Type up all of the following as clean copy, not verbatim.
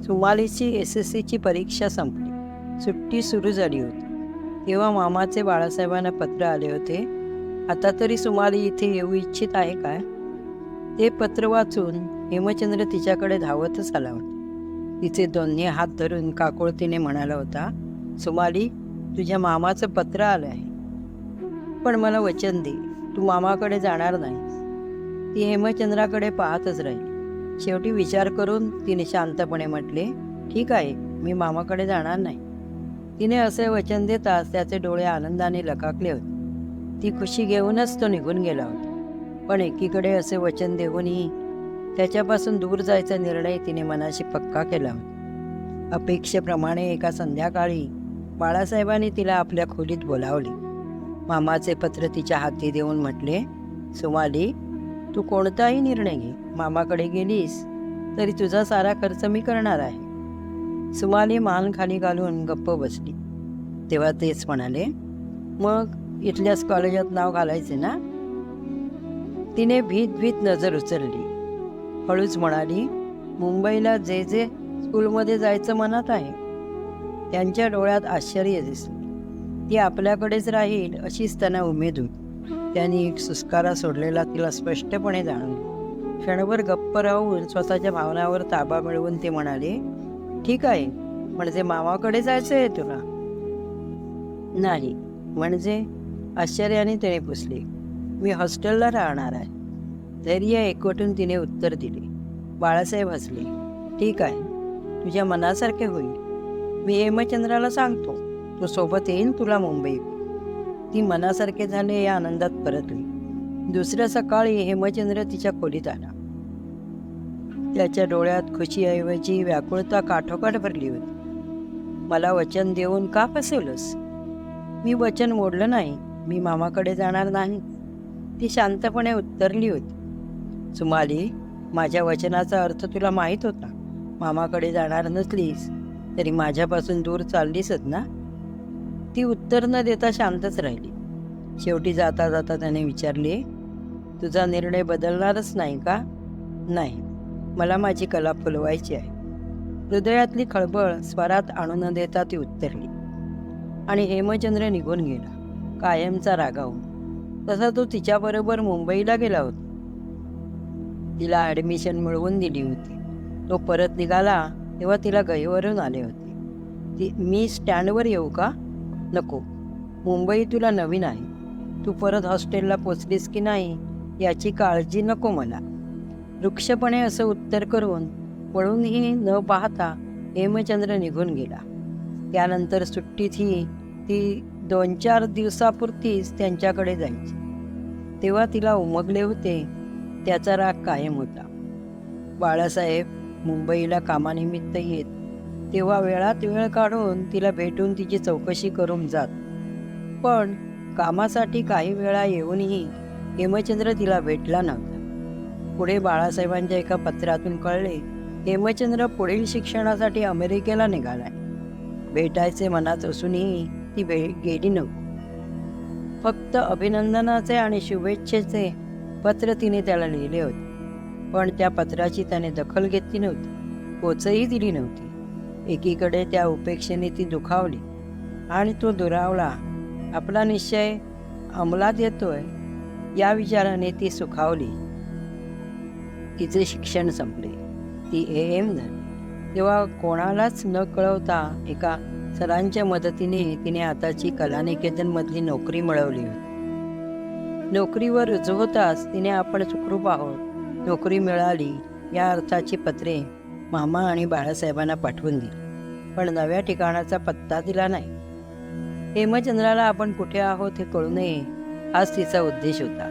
सुमालीची SSCची परीक्षा संपली. सुट्टी सुरू झाली होती. तेव्हा मामाचे बाळासाहेबांना पत्र आले होते. आता तरी सुमाली इथे येऊ इच्छित आहे काय? ते पत्र वाचून हेमचंद्र तिच्याकडे धावतच आला होता. तिचे दोन्ही हात धरून काकुळतीने म्हणाला होता, सुमाली, तुझ्या मामाचं पत्र आलं आहे, पण मला वचन दे, तू मामाकडे जाणार नाहीस. ती हेमचंद्राकडे पाहतच राहिली. शेवटी विचार करून तिने शांतपणे म्हटले, ठीक आहे, मी मामाकडे जाणार नाही. तिने असे वचन देताच त्याचे डोळे आनंदाने लकाकले होते. ती खुशी घेऊनच तो निघून गेला होता. पण एकीकडे असे वचन देऊनही त्याच्यापासून दूर जायचा निर्णय तिने मनाशी पक्का केला होता. अपेक्षेप्रमाणे एका संध्याकाळी बाळासाहेबांनी तिला आपल्या खोलीत बोलावले. मामाचे पत्र तिच्या हाती देऊन म्हटले, सुमाली, तू कोणताही निर्णय घे, मामाकडे गेलीस तरी तुझा सारा खर्च मी करणार आहे. सुमाली मान खाली घालून गप्प बसली. तेव्हा तेच म्हणाले, मग इथल्याच कॉलेजात नाव घालायचे ना? तिने भीत भीत नजर उचलली. हळूच म्हणाली, मुंबईला जे जे स्कूलमध्ये जायचं मनात आहे. त्यांच्या डोळ्यात आश्चर्य दिसले. ती आपल्याकडेच राहील अशीच त्यांना उमेद होती. त्यांनी एक सुस्कारा सोडलेला तिला स्पष्टपणे जाणवले. क्षणभर गप्प राहून स्वतःच्या भावनावर ताबा मिळवून ते म्हणाले, ठीक आहे, म्हणजे मामाकडे जायचं आहे तुला? नाही म्हणजे? आश्चर्याने तिने पुसले. मी हॉस्टेलला राहणार आहे. धैर्य एकवटून तिने उत्तर दिले. बाळासाहेब हसले. ठीक आहे, तुझ्या मनासारखे होईल. मी हेमचंद्राला सांगतो, तो सोबत येईल तुला मुंबईत. ती मनासारखे झाले या आनंदात परतली. दुसऱ्या सकाळी हेमचंद्र तिच्या खोलीत आला. त्याच्या डोळ्यात खुशीऐवजी व्याकुळता काठोकाठ भरली होती. मला वचन देऊन का फसवलंस? मी वचन मोडलं नाही, मी मामाकडे जाणार नाही. ती शांतपणे उत्तरली होती. सुमाली, माझ्या वचनाचा अर्थ तुला माहीत होता. मामाकडे जाणार नसलीस तरी माझ्यापासून दूर चाललीसच ना? ती उत्तर न देता शांतच राहिली. शेवटी जाता जाता त्याने विचारले, तुझा निर्णय बदलणारच नाही का? नाही, मला माझी कला फुलवायची आहे. हृदयातली खळबळ स्वरात आणू न देता ती उत्तरली. आणि हेमचंद्र निघून गेला, कायमचा रागावून. तसा तो तिच्याबरोबर मुंबईला गेला होता. तिला ॲडमिशन मिळवून दिली होती. तो परत निघाला तेव्हा तिला गहिवरून आले होते. मी स्टँडवर येऊ का? नको, मुंबई तुला नवीन आहे. तू परत हॉस्टेलला पोचलीस की नाही याची काळजी नको मला. वृक्षपणे असं उत्तर करून पळूनही न पाहता हेमचंद्र निघून गेला. त्यानंतर सुट्टीतही ती 2-4 दिवसापुरतीच त्यांच्याकडे जायची. तेव्हा तिला उमगले होते त्याचा राग कायम होता. बाळासाहेब मुंबईला कामानिमित्त येत तेव्हा वेळात वेळ काढून तिला भेटून तिची चौकशी करून जात. पण कामासाठी काही वेळा येऊनही हेमचंद्र तिला भेटला नव्हता. पुढे बाळासाहेबांच्या एका पत्रातून कळले, हेमचंद्र पुढील शिक्षणासाठी अमेरिकेला निघालाय. भेटायचे मनात असूनही ती गेली नव्हती. फक्त अभिनंदनाचे आणि शुभेच्छेचे पत्र तिने त्याला लिहिले होते. पण त्या पत्राची त्याने दखल घेतली नव्हती, पोचही दिली नव्हती. एकीकडे त्या उपेक्षेने ती दुखावली आणि तो दुरावला. आपला निश्चय अंमलात येतोय या विचाराने ती सुखावली. तिचे शिक्षण संपले. ती AM झाली. तेव्हा कोणालाच न कळवता एका सरांच्या मदतीने तिने आताची कलानिकेतनमधली नोकरी मिळवली होती. नोकरीवर रुजू होताच तिने आपण सुखरूप आहोत, नोकरी मिळाली या अर्थाची पत्रे मामा आणि बाळासाहेबांना पाठवून दिली. पण नव्या ठिकाणाचा पत्ता दिला नाही. हेमचंद्राला आपण कुठे आहोत हे कळू नये हाच तिचा उद्देश होता.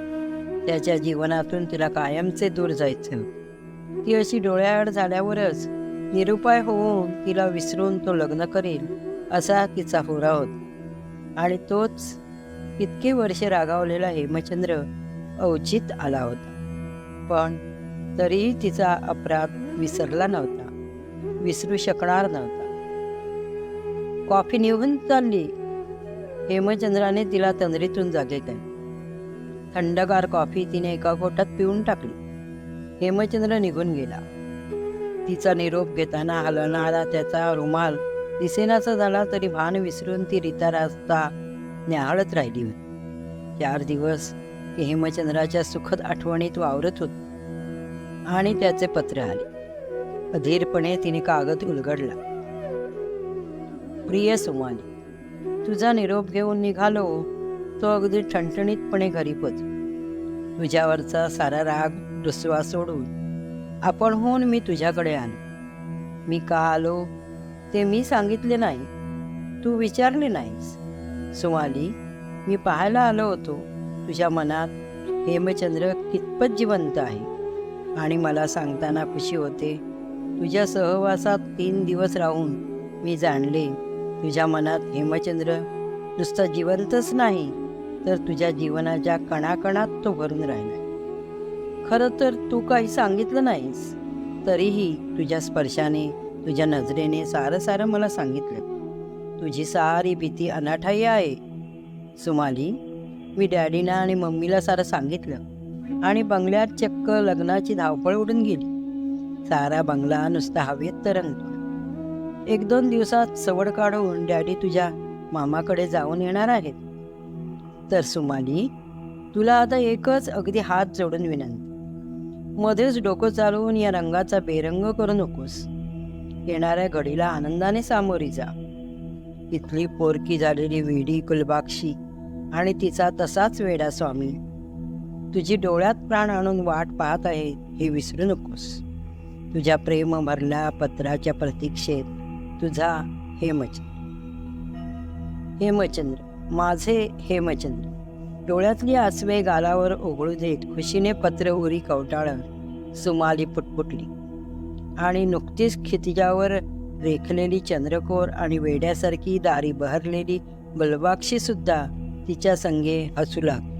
त्याच्या जीवनातून तिला कायमचे दूर जायचे होते. ती अशी डोळ्याआड झाल्यावरच निरुपाय होऊन तिला विसरून तो लग्न करेल असा तिचा होरा होता. आणि तोच इतके वर्ष रागावलेला हेमचंद्र अवचित आला होता. पण तरीही तिचा अपराध विसरला नव्हता, विसरू शकणार नव्हता. कॉफी निघून चालली. हेमचंद्राने तिला तंद्रीतून जागे केले. थंडगार कॉफी तिने एका घोटात पिऊन टाकली. हेमचंद्र निघून गेला. तिचा निरोप घेताना हलणारा त्याचा रुमाल दिसेनासा झाला तरी भान विसरून ती रीता रास्ता न्याहाळत राहिली होती. 4 दिवस ती हेमचंद्राच्या सुखद आठवणीत वावरत होती आणि त्याचे पत्र आले. अधीरपणे तिने कागद उलगडला. प्रिय सुमाली, तुझा निरोप घेऊन निघालो तो अगदी ठणठणीतपणे घरी पोचलो. तुझ्यावरचा सारा राग रुसवा सोडून आपणहून मी तुझ्याकडे आलो. मी का आलो ते मी सांगितले नाही, तू विचारले नाहीस. सुमाली, मी पाहायला आलो होतो तुझ्या मनात हेमचंद्र कितपत जिवंत आहे आणि मला सांगताना खुशी होते. तुझ्या सहवासात 3 दिवस राहून मी जाणले तुझ्या मनात हेमचंद्र नुसता जिवंतच नाही तर तुझ्या जीवनाच्या कणाकणात तो भरून राहिला. खरं तर तू काही सांगितलं नाहीस, तरीही तुझ्या स्पर्शाने, तुझ्या नजरेने सारं सारं मला सांगितलं. तुझी सारी भीती अनाठाई आहे. सुमाली, मी डॅडीना आणि मम्मीला सारं सांगितलं आणि बंगल्यात चक्क लग्नाची धावपळ उडून गेली. सारा बंगला नुसता हवेत तरंगतो. 1-2 दिवसात सवड काढून डॅडी तुझ्या मामाकडे जाऊन येणार आहेत. तर सुमाली, तुला आता एकच अगदी हात जोडून विनंती, मध्येच डोकं चालवून या रंगाचा बेरंग करू नकोस. येणाऱ्या घडीला आनंदाने सामोरी जा. इथली पोरकी झालेली वेडी कुलबाक्षी आणि तिचा तसाच वेडा स्वामी तुझी डोळ्यात प्राण आणून वाट पाहत आहे हे विसरू नकोस. तुझ्या प्रेम भरल्या पत्राच्या प्रतीक्षेत तुझा हेमचंद्र. हेमचंद्र, माझे हेमचंद्र. डोळ्यातली आसवे गालावर ओघळू देत खुशीने पत्र उरी कवटाळत सुमाली पुटपुटली आणि नुकतीच खितिजावर रेखलेली चंद्रकोर आणि वेड्यासारखी दारी बहरलेली गुलबाक्षी सुद्धा तिच्या संगे हसू लागली.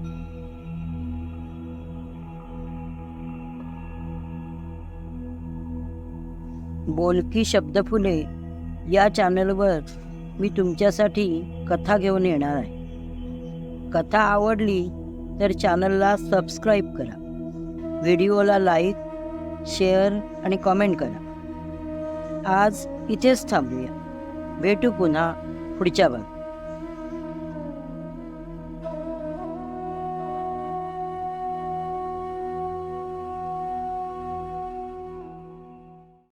बोलकी शब्दफुले या चॅनलवर मी तुमच्यासाठी कथा घेऊन येणार आहे. कथा आवडली तर चॅनलला सबस्क्राईब करा, व्हिडिओला लाईक, शेअर आणि कमेंट करा. आज इथेच थांबूया. भेटू पुन्हा पुढच्या भागात.